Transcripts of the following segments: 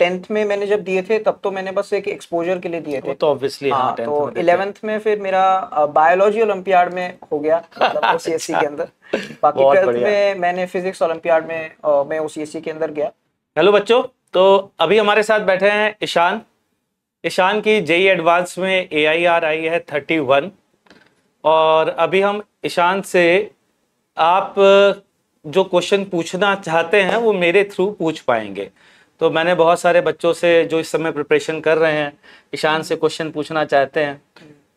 10th में मैंने जब दिए थे तब तो मैंने बस एक एक्सपोजर के लिए दिए थे, तो ऑब्वियसली हाँ, तो 11th में फिर मेरा बायोलॉजी ओलंपियाड में हो गया, मतलब ओसीएससी के अंदर। बाकी 12th में मैंने फिजिक्स ओलंपियाड में मैं ओसीएससी के अंदर गया। हेलो बच्चों, तो अभी हमारे साथ बैठे हैं ईशान। ईशान की जेई एडवांस में AIR आई है 31, और अभी हम ईशान से आप जो क्वेश्चन पूछना चाहते हैं वो मेरे थ्रू पूछ पाएंगे। तो मैंने बहुत सारे बच्चों से जो इस समय प्रिपरेशन कर रहे हैं ईशान से क्वेश्चन पूछना चाहते हैं,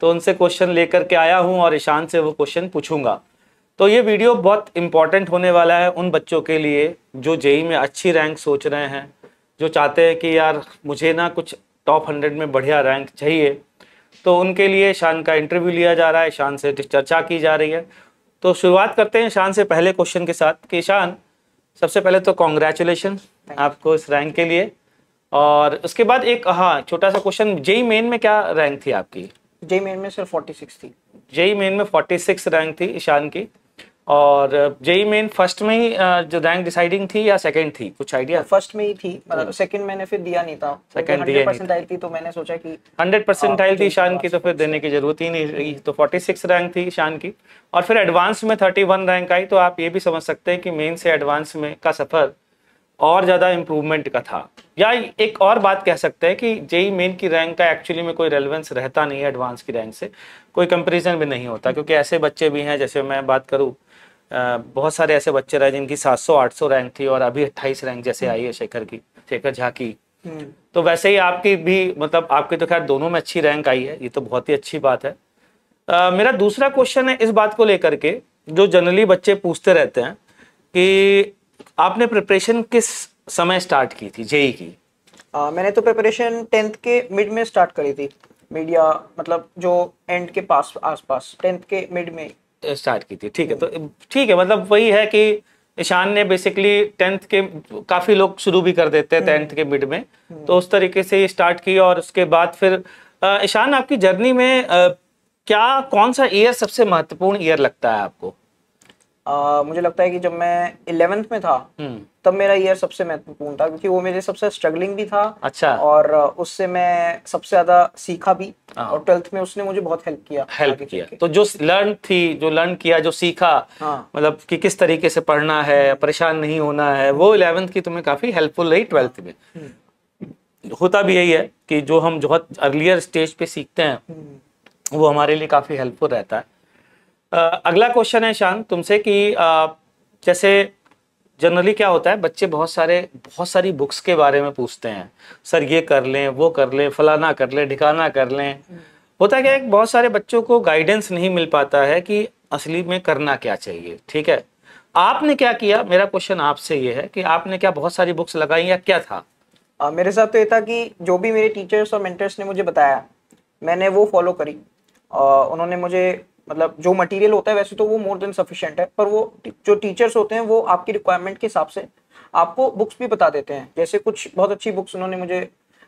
तो उनसे क्वेश्चन लेकर के आया हूं और ईशान से वो क्वेश्चन पूछूंगा। तो ये वीडियो बहुत इंपॉर्टेंट होने वाला है उन बच्चों के लिए जो जेई में अच्छी रैंक सोच रहे हैं, जो चाहते हैं कि यार मुझे ना कुछ टॉप 100 में बढ़िया रैंक चाहिए। तो उनके लिए ईशान का इंटरव्यू लिया जा रहा है, ईशान से चर्चा की जा रही है। तो शुरुआत करते हैं ईशान से पहले क्वेश्चन के साथ कि ईशान, सबसे पहले तो कॉन्ग्रेचुलेशन आपको इस रैंक के लिए। और उसके बाद एक छोटा सा क्वेश्चन, जेई मेन में क्या रैंक थी आपकी? जेई मेन में सिर्फ 46 थी। जेई मेन में 46 रैंक थी ईशान की। और जेई मेन फर्स्ट में ही जो रैंक डिसाइडिंग थी या सेकंड थी, कुछ आइडिया? फर्स्ट में ही थी, मतलब सेकंड मैंने फिर दिया नहीं था। सेकंड दिया 100% थी, तो मैंने सोचा कि 100% थी ईशान की, तो फिर देने की जरूरत ही नहीं रही। तो 46 रैंक थी ईशान की, और फिर एडवांस में 31 रैंक आई। तो आप ये भी समझ सकते हैं कि मेन से एडवांस में का सफर और ज़्यादा इम्प्रूवमेंट का था। या एक और बात कह सकते हैं कि जेई मेन की रैंक का एक्चुअली में कोई रेलेवेंस रहता नहीं है एडवांस की रैंक से, कोई कंपैरिजन भी नहीं होता। क्योंकि ऐसे बच्चे भी हैं, जैसे मैं बात करूँ, बहुत सारे ऐसे बच्चे रहे जिनकी 700-800 रैंक थी और अभी 28 रैंक जैसे आई है शेखर झा की। तो वैसे ही आपकी भी, मतलब आपकी तो खैर दोनों में अच्छी रैंक आई है, ये तो बहुत ही अच्छी बात है। मेरा दूसरा क्वेश्चन है इस बात को लेकर के, जो जनरली बच्चे पूछते रहते हैं कि आपने प्रिपरेशन किस समय स्टार्ट की थी जेई की? मैंने तो प्रिपरेशन 10th के मिड में स्टार्ट करी थी, मीडिया मतलब जो एंड के पास आसपास 10th के मिड में स्टार्ट की थी। ठीक है, तो ठीक है, मतलब वही है कि ईशान ने बेसिकली 10th के, काफी लोग शुरू भी कर देते हैं 10th के मिड में, तो उस तरीके से स्टार्ट की। और उसके बाद फिर ईशान, आपकी जर्नी में क्या कौन सा ईयर सबसे महत्वपूर्ण ईयर लगता है आपको? मुझे लगता है कि जब मैं 11th में था तब मेरा ईयर सबसे महत्वपूर्ण था, क्योंकि वो मेरे सबसे स्ट्रगलिंग भी था। अच्छा। और उससे मैं सबसे ज्यादा सीखा भी, और 12th में उसने मुझे बहुत हेल्प किया। तो जो लर्न किया, जो सीखा, मतलब कि किस तरीके से पढ़ना है, परेशान नहीं होना है, वो 11th की तुम्हें काफी हेल्पफुल रही 12th में। होता भी यही है कि जो हम बहुत अर्लियर स्टेज पे सीखते हैं वो हमारे लिए काफी हेल्पफुल रहता है। अगला क्वेश्चन है ईशान तुमसे कि जैसे जनरली क्या होता है, बच्चे बहुत सारी बुक्स के बारे में पूछते हैं, सर ये कर लें, वो कर लें, फलाना कर लें, ढिकाना कर लें। होता क्या है, बहुत सारे बच्चों को गाइडेंस नहीं मिल पाता है कि असली में करना क्या चाहिए। ठीक है, आपने क्या किया? मेरा क्वेश्चन आपसे ये है कि आपने क्या बहुत सारी बुक्स लगाई या क्या था? मेरे साथ तो ये था कि जो भी मेरे टीचर्स और मेंटर्स ने मुझे बताया मैंने वो फॉलो करी। उन्होंने मुझे, मतलब जो मटेरियल होता है वैसे तो वो मोर देन सफिशिएंट है, पर वो जो टीचर्स होते हैं वो आपकी रिक्वायरमेंट के हिसाब से आपको बुक्स भी बता देते हैं। जैसे कुछ बहुत अच्छी बुक्स उन्होंने मुझे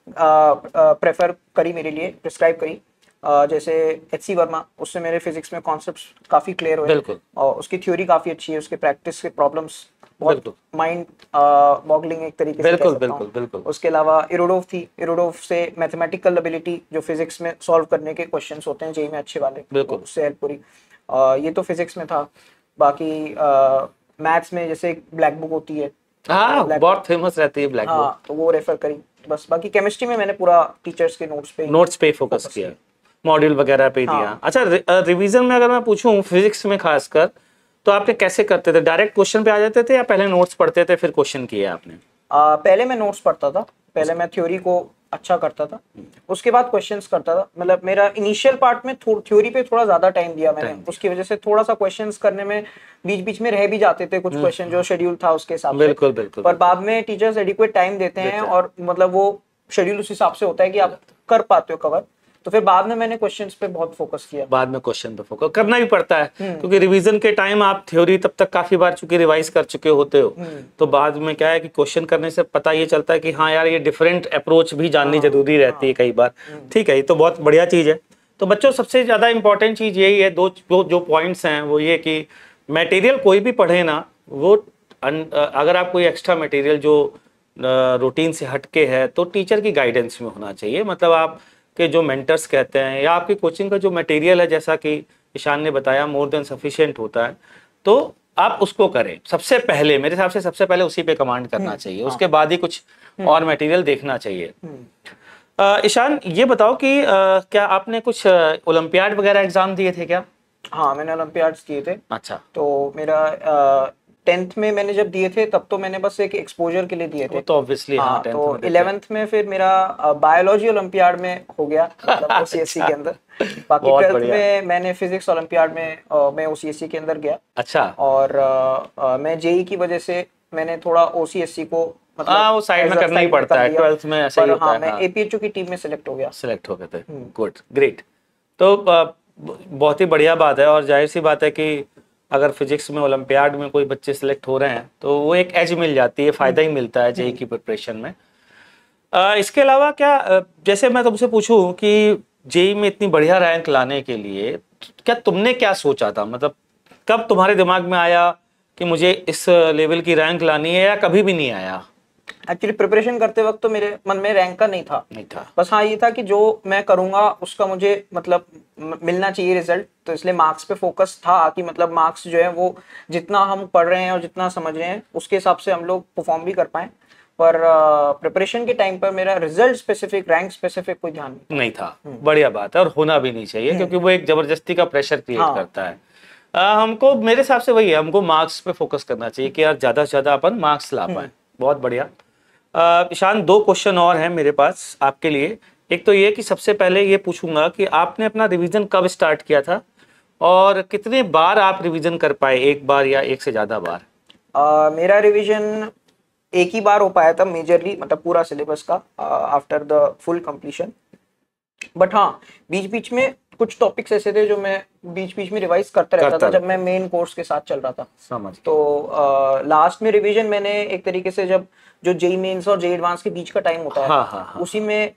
प्रेफर करी, मेरे लिए प्रिस्क्राइब करी। जैसे एच.सी. वर्मा, उससे मेरे फिजिक्स में कॉन्सेप्ट्स काफी क्लियर हुए। बिल्कुल। और उसकी थ्योरी काफी अच्छी है, उसके प्रैक्टिस के प्रॉब्लम्स बहुत माइंड बॉगलिंग एक तरीके से कह सकता हूं। बिल्कुल। उसके अलावा इरोडोव थी, इरोडोव से मैथमेटिकल एबिलिटी, जो फिजिक्स में सॉल्व करने के क्वेश्चंस होते हैं जेई में अच्छे वाले, उससे हेल्प पूरी। ये तो फिजिक्स में था। बाकी मैथ्स में जैसे ब्लैक बुक होती है, बहुत फेमस रहती है ब्लैक बुक, तो वो रेफर करी बस। बाकी केमिस्ट्री में मैंने पूरा टीचर्स के नोट्स पे फोकस किया, मॉड्यूल वगैरह पे दिया। अच्छा, रिवीजन में अगर मैं पूछूं फिजिक्स में खासकर, तो आपने कैसे करते थे? डायरेक्ट क्वेश्चन पे आ जाते थे या पहले नोट्स पढ़ते थे फिर क्वेश्चन किए आपने? पहले मैं नोट्स पढ़ता था, पहले मैं थ्योरी को अच्छा करता था, उसके बाद क्वेश्चंस करता था। मतलब मेरा इनिशियल पार्ट में थ्योरी पे थोड़ा ज्यादा टाइम दिया मैंने, उसकी वजह से थोड़ा सा क्वेश्चंस करने में बीच बीच में रह भी जाते थे कुछ क्वेश्चन, जो शेड्यूल था उसके हिसाब से। बिल्कुल। पर बाद में टीचर्स एडिक्वेट टाइम देते हैं, और मतलब वो शेड्यूल उस हिसाब से होता है कि आप कर पाते हो कवर। तो फिर बाद में मैंने क्वेश्चंस पे बहुत फोकस किया। बाद में क्वेश्चन पे फोकस करना भी पड़ता है, क्योंकि रिवीजन के टाइम आप थ्योरी तब तक काफी बार चूंकि रिवाइज कर चुके होते हो, तो बाद में क्या है कि क्वेश्चन करने से पता ये चलता है कि हाँ यार, ये डिफरेंट अप्रोच भी जाननी जरूरी रहती है कई बार। ठीक है, ये तो बहुत बढ़िया चीज है। तो बच्चों, सबसे ज्यादा इंपॉर्टेंट चीज यही है, दो जो पॉइंट्स हैं वो ये कि मटेरियल कोई भी पढ़े ना, वो अगर आप कोई एक्स्ट्रा मटेरियल जो रूटीन से हटके है तो टीचर की गाइडेंस में होना चाहिए। मतलब आपके जो मेंटर्स कहते हैं या आपकी कोचिंग का जो मटेरियल है, जैसा कि ईशान ने बताया, मोर देन सफिशिएंट होता है, तो आप उसको करें। सबसे पहले मेरे हिसाब से सबसे पहले उसी पे कमांड करना चाहिए, उसके बाद ही कुछ और मटेरियल देखना चाहिए। ईशान, ये बताओ कि क्या आपने कुछ ओलंपियाड वगैरह एग्जाम दिए थे क्या? हाँ, मैंने ओलंपियाड्स दिए थे। अच्छा। तो मेरा 10th में मैंने जब दिए थे तब तो मैंने बस एक एक्सपोजर के लिए दिए थे। तो ऑब्वियसली हाँ, 10th तो में देते हैं। 11th में फिर मेरा बायोलॉजी ओलंपियाड में हो गया, मतलब ओसीएससी के अंदर। बाकी बहुत 12th बढ़िया। में मैंने फिजिक्स ओलंपियाड में मैं ओसीएससी के अंदर गया। अच्छा। और मैं जेई की वजह से मैंने थोड़ा ओसीएससी को वो साइड में करना ही पड़ता है, 12th में ऐसा ही होता है। मैं एपीएचओ की टीम में सेलेक्ट हो गया। सिलेक्ट हो गए थे, गुड, ग्रेट। तो बहुत ही बढ़िया बात है, और जाहिर सी बात है कि अगर फिजिक्स में ओलंपियाड में कोई बच्चे सिलेक्ट हो रहे हैं तो वो एक एज मिल जाती है, फायदा ही मिलता है जेई की प्रिपरेशन में। इसके अलावा क्या, जैसे मैं तुमसे पूछूं कि जेई में इतनी बढ़िया रैंक लाने के लिए क्या तुमने क्या सोचा था? मतलब कब तुम्हारे दिमाग में आया कि मुझे इस लेवल की रैंक लानी है, या कभी भी नहीं आया? एक्चुअली प्रिपरेशन करते वक्त तो मेरे मन में रैंक का नहीं था। बस हाँ, ये था कि जो मैं करूंगा उसका मुझे मतलब मिलना चाहिए रिजल्ट। तो इसलिए मार्क्स पे फोकस था कि मतलब मार्क्स जो है वो जितना हम पढ़ रहे हैं और जितना समझ रहे हैं उसके हिसाब से हम लोग परफॉर्म भी कर पाए। पर प्रिपरेशन के टाइम पर मेरा रिजल्ट स्पेसिफिक, रैंक स्पेसिफिक कोई ध्यान नहीं था। बढ़िया बात है, और होना भी नहीं चाहिए, क्योंकि वो एक जबरदस्ती का प्रेशर क्रिएट करता है। हमको, मेरे हिसाब से वही है, हमको मार्क्स पे फोकस करना चाहिए कि यार ज्यादा से ज्यादा अपन मार्क्स ला पाए। बहुत बढ़िया। ईशान, 2 क्वेश्चन और हैं मेरे पास आपके लिए। एक तो ये कि सबसे पहले ये पूछूंगा कि आपने अपना रिवीजन कब स्टार्ट किया था, और कितने बार आप रिवीजन कर पाए, एक बार या एक से ज्यादा बार? मेरा रिवीजन एक ही बार हो पाया था मेजरली, मतलब पूरा सिलेबस का, after the full completion. But हाँ, बीच बीच में कुछ टॉपिक्स ऐसे थे जो मैं बीच बीच में रिवाइज करता रहता था जब मैं मेन कोर्स के साथ चल रहा था। समझ। तो लास्ट में रिवीजन मैंने एक तरीके से, जब जो जेई मेंस और जेई एडवांस के बीच का टाइम होता है, हाँ।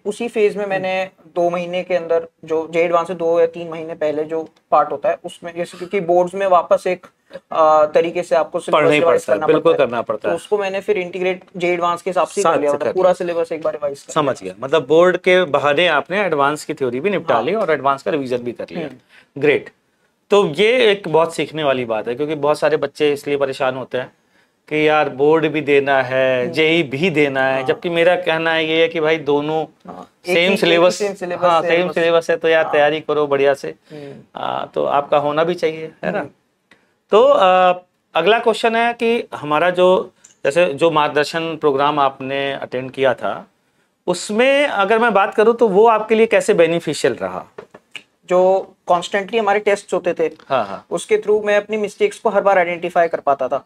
उसी फेज में मैंने 2 महीने के अंदर, जो जेई एडवांस से 2 या 3 महीने पहले जो पार्ट होता है उसमें, जैसे क्योंकि बोर्ड्स में वापस एक तरीके से आपको सिलेबस रिवाइज करना बिल्कुल पड़ता है, करना पड़ता है। तो उसको मैंने फिर इंटीग्रेट जेई एडवांस के हिसाब से कर लिया था, पूरा सिलेबस एक बार रिवाइज कर। समझ गया, मतलब बोर्ड के बहाने आपने एडवांस की थ्योरी भी निपटा ली और एडवांस का रिवीजन भी कर लिया। ग्रेट। तो ये एक बहुत सीखने वाली बात है, क्योंकि बहुत सारे बच्चे इसलिए परेशान होते हैं कि यार बोर्ड भी देना है, जेई भी देना है, जबकि मेरा कहना है ये है कि भाई दोनों सेम सिलेबस, हाँ सेम सिलेबस है, तो यार तैयारी करो बढ़िया से। तो आपका होना भी चाहिए, है ना। तो अगला क्वेश्चन है कि हमारा जैसे जो मार्गदर्शन प्रोग्राम आपने अटेंड किया था, उसमें अगर मैं बात करूं तो वो आपके लिए कैसे बेनिफिशियल रहा? जो कॉन्स्टेंटली हमारे टेस्ट होते थे, हाँ। उसके थ्रू मैं अपनी मिस्टेक्स को हर बार आइडेंटिफाई कर पाता था।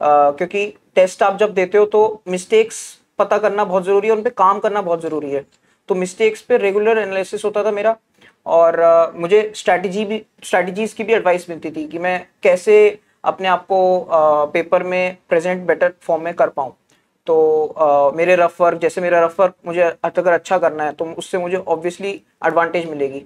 क्योंकि टेस्ट आप जब देते हो तो मिस्टेक्स पता करना बहुत जरूरी है, उन पे काम करना बहुत जरूरी है। तो मिस्टेक्स पे रेगुलर एनालिसिस होता था मेरा, और मुझे स्ट्रैटेजीज की भी एडवाइस मिलती थी कि मैं कैसे अपने आप को पेपर में प्रेजेंट बेटर फॉर्म में कर पाऊँ। तो मेरे रफ वर्क, जैसे मेरा रफ वर्क मुझे अगर अच्छा करना है तो उससे मुझे ऑब्वियसली एडवांटेज मिलेगी,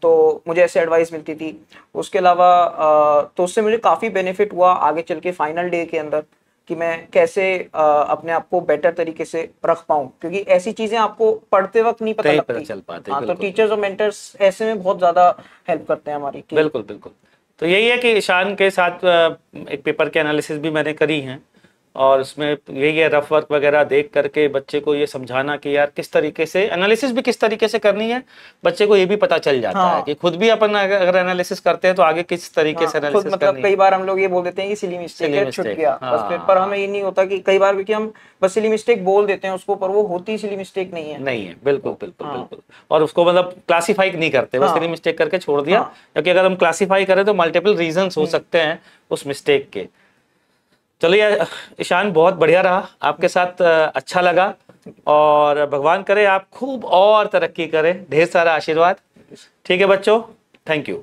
तो मुझे ऐसे एडवाइस मिलती थी। उसके अलावा तो उससे मुझे काफ़ी बेनिफिट हुआ आगे चल के फाइनल डे के अंदर, कि मैं कैसे अपने आप को बेटर तरीके से रख पाऊँ, क्योंकि ऐसी चीज़ें आपको पढ़ते वक्त नहीं पता लगती। चल पाते। हाँ, तो टीचर्स और मेंटर्स ऐसे में बहुत ज़्यादा हेल्प करते हैं हमारी। बिल्कुल। तो यही है कि ईशान के साथ एक पेपर के एनालिसिस भी मैंने करी हैं, और उसमें यही है, रफ वर्क वगैरह देख करके बच्चे को ये समझाना कि यार किस तरीके से एनालिसिस भी किस तरीके से करनी है, बच्चे को ये भी पता चल जाता है कि खुद भी अपन अगर एनालिसिस करते हैं तो आगे किस तरीके से एनालिसिस मतलब करनी है। कई बार हम लोग ये बोल देते हैं कि सिली मिस्टेक है, छूट गया बस फिर, पर हमें ये नहीं होता कि कई बार, क्योंकि हम बस सिली मिस्टेक बोल देते हैं उसको, पर वो होती सिली मिस्टेक नहीं है। बिल्कुल। और उसको मतलब क्लासीफाई नहीं करते, बस सिली मिस्टेक करके छोड़ दिया, क्योंकि अगर हम क्लासीफाई करें तो मल्टीपल रीजंस हो सकते हैं उस मिस्टेक के। चलिए ईशान, बहुत बढ़िया रहा आपके साथ, अच्छा लगा, और भगवान करे आप खूब और तरक्की करें। ढेर सारा आशीर्वाद। ठीक है बच्चों, थैंक यू।